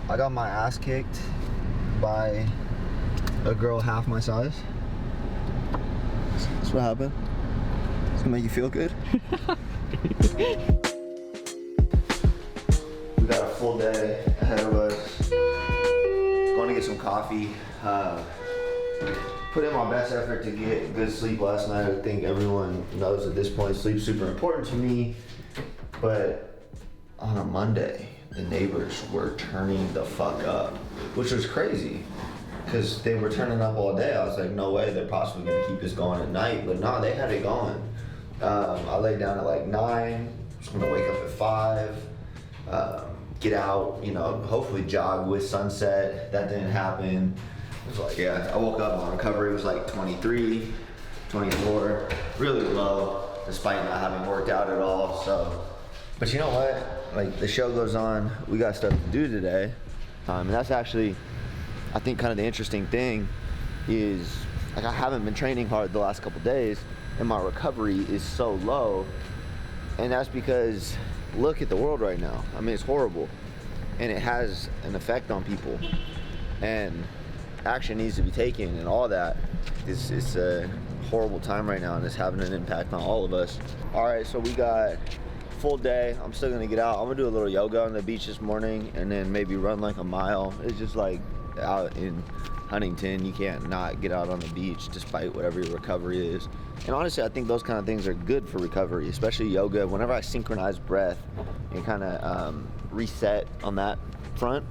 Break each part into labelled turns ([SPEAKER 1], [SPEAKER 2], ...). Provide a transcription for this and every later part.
[SPEAKER 1] I got my ass kicked by a girl half my size. That's what happened. It's gonna make you feel good. We got a full day ahead of us. Going to get some coffee. Put in my best effort to get good sleep last night. I think everyone knows at this point sleep's super important to me. But on a Monday, the neighbors were turning the fuck up, which was crazy because they were turning up all day. I was like, no way, they're possibly gonna keep this going at night, but no, they had it going. I laid down at like 9, just gonna wake up at 5, get out, you know, hopefully jog with sunset. That didn't happen. It was like, yeah, I woke up on recovery, it was like 23, 24, really low, despite not having worked out at all, so. But you know what? Like, the show goes on, we got stuff to do today. And that's actually, I think, kind of the interesting thing is, like, I haven't been training hard the last couple days, and my recovery is so low. And that's because, look at the world right now. I mean, it's horrible. And it has an effect on people. And action needs to be taken and all that. It's a horrible time right now, and it's having an impact on all of us. All right, so we got full day. I'm still gonna get out. I'm gonna do a little yoga on the beach this morning and then maybe run like a mile. It's just like out in Huntington, you can't not get out on the beach despite whatever your recovery is. And honestly, I think those kind of things are good for recovery, especially yoga. Whenever I synchronize breath and kind of reset on that front,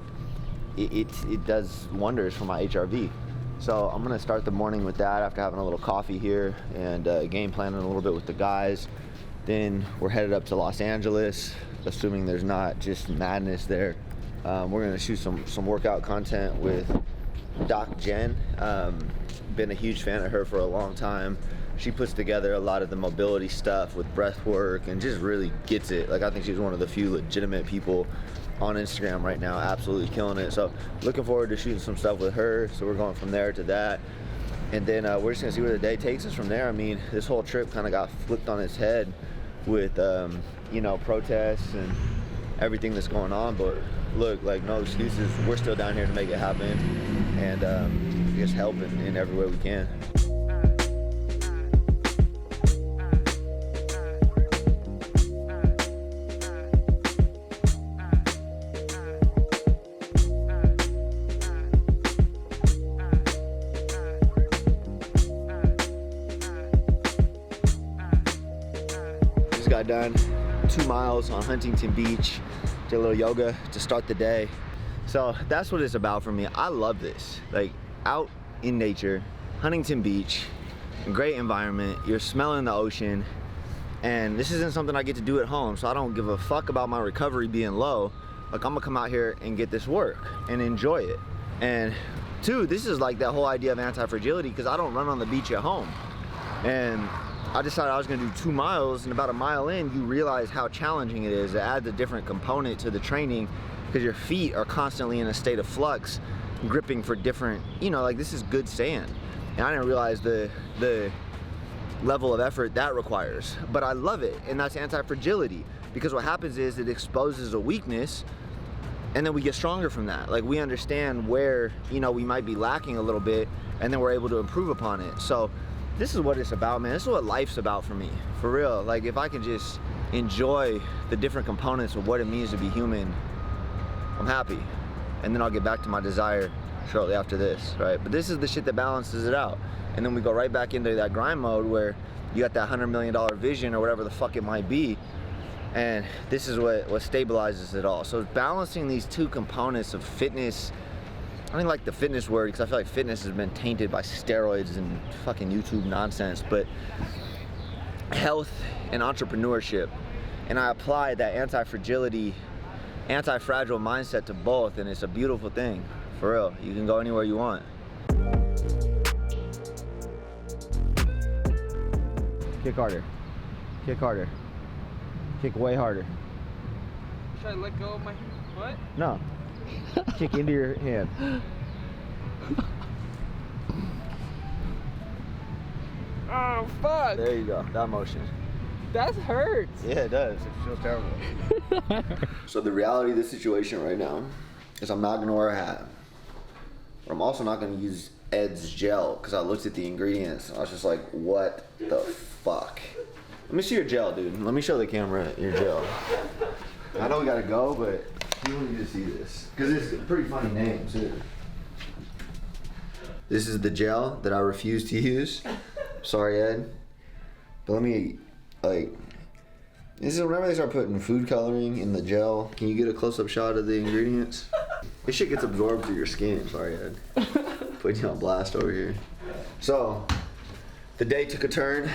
[SPEAKER 1] it does wonders for my HRV. So I'm gonna start the morning with that after having a little coffee here and game planning a little bit with the guys. Then we're headed up to Los Angeles, assuming there's not just madness there. We're gonna shoot some workout content with Doc Jen. Been a huge fan of her for a long time. She puts together a lot of the mobility stuff with breath work and just really gets it. Like, I think she's one of the few legitimate people on Instagram right now, absolutely killing it. So looking forward to shooting some stuff with her. So we're going from there to that. And then we're just gonna see where the day takes us from there. I mean, this whole trip kind of got flipped on its head with, you know, protests and everything that's going on. But look, like, no excuses. We're still down here to make it happen and just help in every way we can. Got done 2 miles on Huntington Beach, did a little yoga to start the day. So that's what it's about for me. I love this, like, out in nature, Huntington Beach, great environment, you're smelling the ocean, and this isn't something I get to do at home, so I don't give a fuck about my recovery being low. Like, I'm gonna come out here and get this work and enjoy it. And two, this is like that whole idea of anti-fragility, because I don't run on the beach at home. And I decided I was gonna do 2 miles, and about a mile in, you realize how challenging it is. It adds a different component to the training because your feet are constantly in a state of flux, gripping for different, you know, like, this is good sand. And I didn't realize the level of effort that requires. But I love it, and that's anti-fragility, because what happens is it exposes a weakness, and then we get stronger from that. Like, we understand where, you know, we might be lacking a little bit, and then we're able to improve upon it. So this is what it's about, man. This is what life's about for me, for real. Like, if I can just enjoy the different components of what it means to be human, I'm happy. And then I'll get back to my desire shortly after this, right? But this is the shit that balances it out. And then we go right back into that grind mode where you got that $100 million vision or whatever the fuck it might be. And this is what stabilizes it all. So balancing these two components of fitness. I don't even like the fitness word because I feel like fitness has been tainted by steroids and fucking YouTube nonsense, but health and entrepreneurship. And I apply that anti-fragile mindset to both, and it's a beautiful thing, for real. You can go anywhere you want. Kick harder. Kick harder. Kick way harder.
[SPEAKER 2] Should I let go of my what?
[SPEAKER 1] No. Kick into your hand.
[SPEAKER 2] Oh, fuck.
[SPEAKER 1] There you go. That motion.
[SPEAKER 2] That hurts.
[SPEAKER 1] Yeah, it does. It feels terrible. So the reality of the situation right now is I'm not gonna wear a hat. But I'm also not gonna use Ed's gel because I looked at the ingredients and I was just like, what the fuck? Let me see your gel, dude. Let me show the camera your gel. I know we gotta go, but you need to see this because it's a pretty funny name too. This is the gel that I refuse to use. Sorry, Ed. But let me, like, this is whenever they start putting food coloring in the gel, can you get a close-up shot of the ingredients? This shit gets absorbed through your skin. Sorry, Ed. Putting you on blast over here. So, the day took a turn.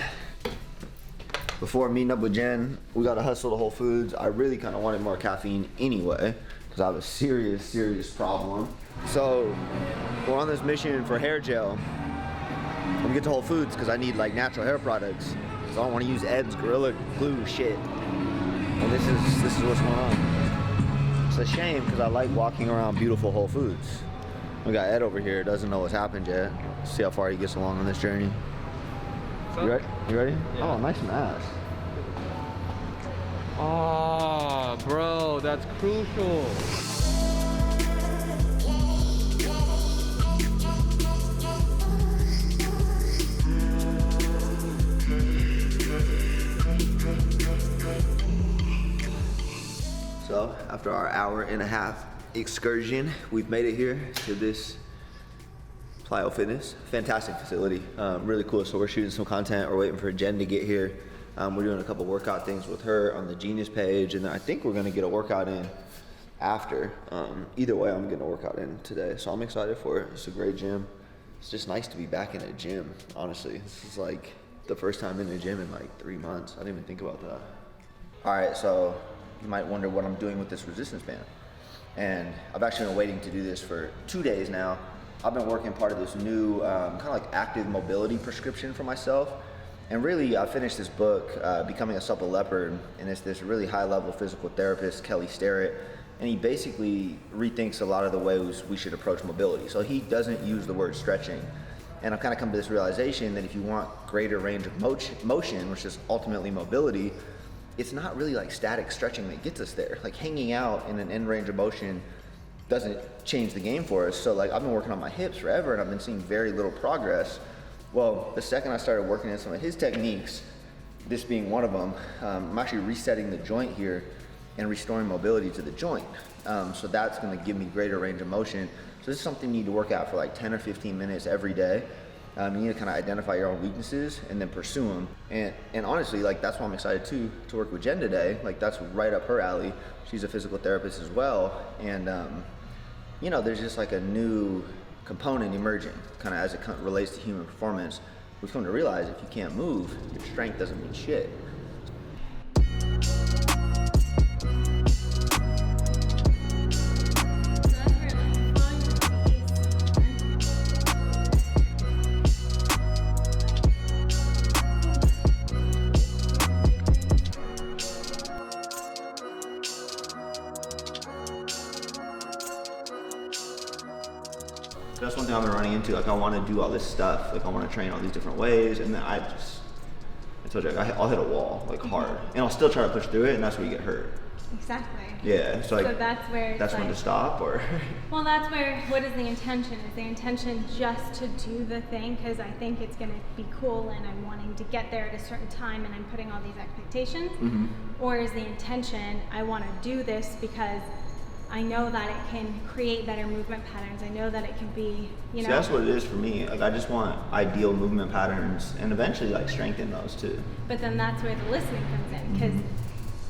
[SPEAKER 1] Before meeting up with Jen, we got to hustle to Whole Foods. I really kind of wanted more caffeine anyway, because I have a serious problem. So, we're on this mission for hair gel. Let me get to Whole Foods because I need like natural hair products. Because I don't want to use Ed's Gorilla Glue shit. And this is what's going on. It's a shame because I like walking around beautiful Whole Foods. We got Ed over here, doesn't know what's happened yet. See how far he gets along on this journey. You ready? You ready?
[SPEAKER 2] Yeah.
[SPEAKER 1] Oh, nice mask.
[SPEAKER 2] Oh, bro, that's crucial.
[SPEAKER 1] So, after our hour-and-a-half excursion, we've made it here to this Plyo Fitness. Fantastic facility, really cool. So we're shooting some content. We're waiting for Jen to get here. We're doing a couple workout things with her on the Genius page, and then I think we're gonna get a workout in after. Either way, I'm getting a workout in today, so I'm excited for it. It's a great gym. It's just nice to be back in a gym, honestly. This is like the first time in a gym in like 3 months. I didn't even think about that. All right, so you might wonder what I'm doing with this resistance band. And I've actually been waiting to do this for 2 days now. I've been working part of this new kind of like active mobility prescription for myself. And really, I finished this book, Becoming a Supple Leopard, and it's this really high-level physical therapist, Kelly Starrett, and he basically rethinks a lot of the ways we should approach mobility. So he doesn't use the word stretching. And I've kind of come to this realization that if you want greater range of motion, which is ultimately mobility, it's not really like static stretching that gets us there. Like hanging out in an end range of motion doesn't change the game for us. So like I've been working on my hips forever and I've been seeing very little progress. Well, the second I started working in some of his techniques, this being one of them, I'm actually resetting the joint here and restoring mobility to the joint. So that's gonna give me greater range of motion. So this is something you need to work out for like 10 or 15 minutes every day. You need to kind of identify your own weaknesses and then pursue them. And honestly, like that's why I'm excited to work with Jen today. Like that's right up her alley. She's a physical therapist as well. And you know, there's just like a new component emerging, kind of as it relates to human performance. We've come to realize if you can't move, your strength doesn't mean shit. That's one thing I've been running into. Like I want to do all this stuff. Like I want to train all these different ways, and then I told you, I'll hit a wall like hard, and I'll still try to push through it, and that's where you get hurt.
[SPEAKER 3] Exactly.
[SPEAKER 1] Yeah. So, like,
[SPEAKER 3] so that's where
[SPEAKER 1] that's when to stop, or.
[SPEAKER 3] Well, that's where. What is the intention? Is the intention just to do the thing because I think it's going to be cool and I'm wanting to get there at a certain time and I'm putting all these expectations, or is the intention I want to do this because I know that it can create better movement patterns. I know that it can be, you know.
[SPEAKER 1] See, that's what it is for me. Like I just want ideal movement patterns and eventually like strengthen those too.
[SPEAKER 3] But then that's where the listening comes in because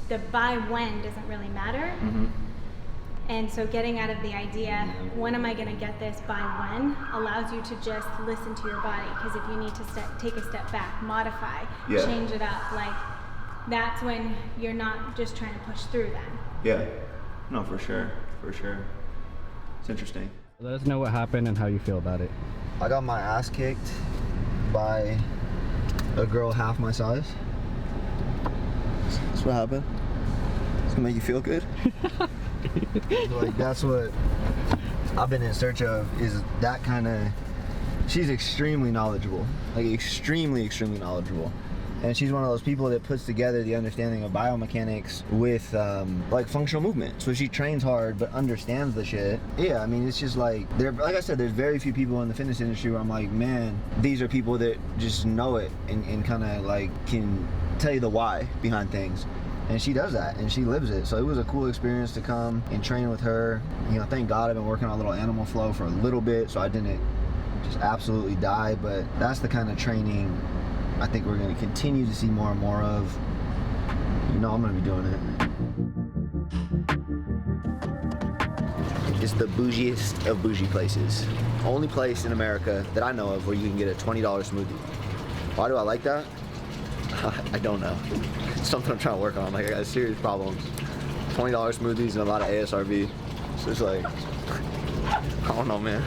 [SPEAKER 3] the by when doesn't really matter. And so getting out of the idea, when am I going to get this by when, allows you to just listen to your body. Because if you need to take a step back, modify, change it up, like that's when you're not just trying to push through then.
[SPEAKER 1] Yeah. No, for sure. It's interesting.
[SPEAKER 4] Let us know what happened and how you feel about it.
[SPEAKER 1] I got my ass kicked by a girl half my size. That's what happened. It's gonna make you feel good. Like that's what I've been in search of, is that kind of. She's extremely knowledgeable, like extremely knowledgeable. And she's one of those people that puts together the understanding of biomechanics with like functional movement. So she trains hard but understands the shit. Yeah, I mean, it's just like, like I said, there's very few people in the fitness industry where I'm like, man, these are people that just know it and kind of like can tell you the why behind things. And she does that, and she lives it. So it was a cool experience to come and train with her. You know, thank God I've been working on a little animal flow for a little bit, so I didn't just absolutely die. But that's the kind of training I think we're going to continue to see more and more of. You know, I'm going to be doing it. It's the bougiest of bougie places. Only place in America that I know of where you can get a $20 smoothie. Why do I like that? I don't know. It's something I'm trying to work on. Like, I got serious problems. $20 smoothies and a lot of ASRV. So it's like, I don't know, man.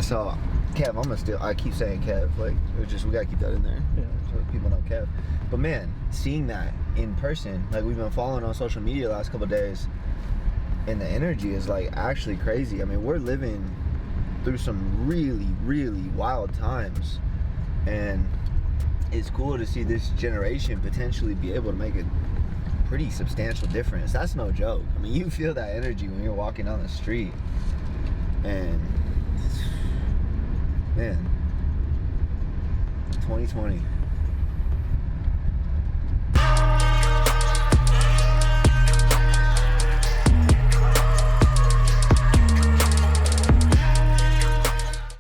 [SPEAKER 1] So, Kev, I'm gonna I keep saying Kev, like, we gotta keep that in there, so people know Kev. But man, seeing that in person, like, we've been following on social media the last couple of days, and the energy is like actually crazy. I mean, we're living through some really, really wild times, and it's cool to see this generation potentially be able to make a pretty substantial difference. That's no joke. I mean, you feel that energy when you're walking down the street, and man, 2020.